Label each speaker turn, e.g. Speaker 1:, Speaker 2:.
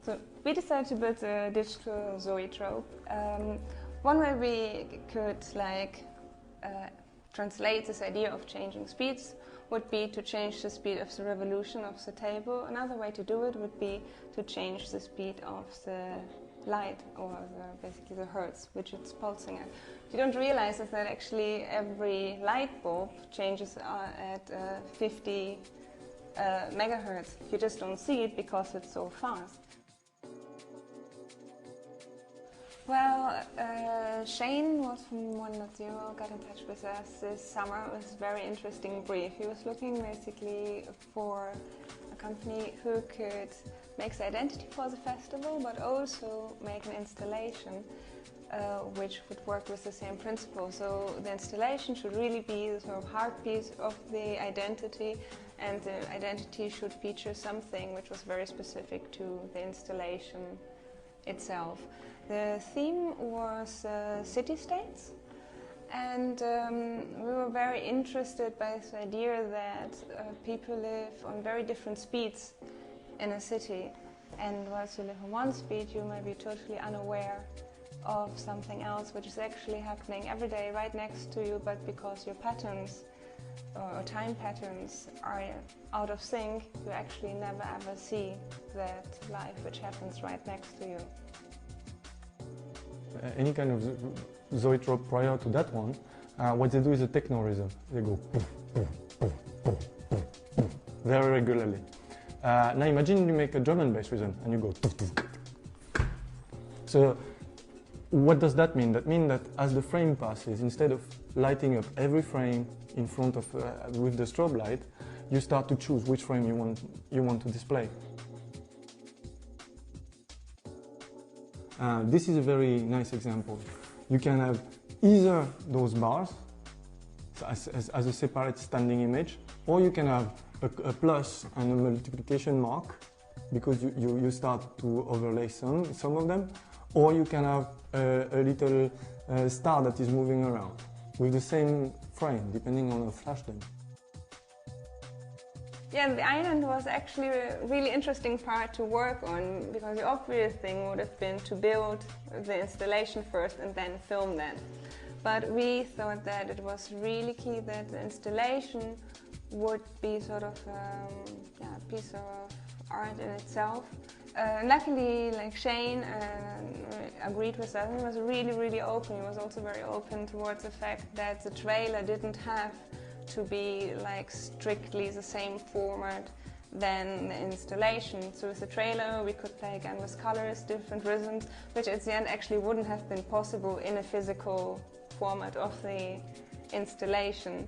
Speaker 1: So we decided to build a digital zoetrope. One way we could translate this idea of changing speeds would be to change the speed of the revolution of the table. Another way to do it would be to change the speed of the light, or basically the hertz which it's pulsing at. You don't realize is that actually every light bulb changes at 50 megahertz. You just don't see it because it's so fast. Well, Shane was from onedotzero, got in touch with us this summer with a very interesting brief. He was looking basically for a company who could make the identity for the festival, but also make an installation which would work with the same principle. So the installation should really be the sort of heartbeat of the identity, and the identity should feature something which was very specific to the installation itself. The theme was city-states, and we were very interested by this idea that people live on very different speeds in a city, and whilst you live on one speed you may be totally unaware of something else which is actually happening every day right next to you, but because your patterns or time patterns are out of sync, you actually never ever see that life which happens right next to you.
Speaker 2: Any kind of zoetrope prior to that one, what they do is a techno rhythm. They go poof, poof, poof, poof, poof, poof, very regularly. Now imagine you make a drum and bass rhythm and you go poof, poof. So what does that mean? That means that as the frame passes, instead of lighting up every frame in front of with the strobe light, you start to choose which frame you want to display. This is a very nice example. You can have either those bars as a separate standing image, or you can have a plus and a multiplication mark because you start to overlay some of them, or you can have a little star that is moving around with the same frame depending on a flash then.
Speaker 1: Yeah, the island was actually a really interesting part to work on, because the obvious thing would have been to build the installation first and then film that. But we thought that it was really key that the installation would be sort of a piece of art in itself. Luckily, Shane agreed with us, and he was really open. He was also very open towards the fact that the trailer didn't have to be strictly the same format than the installation. So with the trailer we could play again with colors, different rhythms, which at the end actually wouldn't have been possible in a physical format of the installation.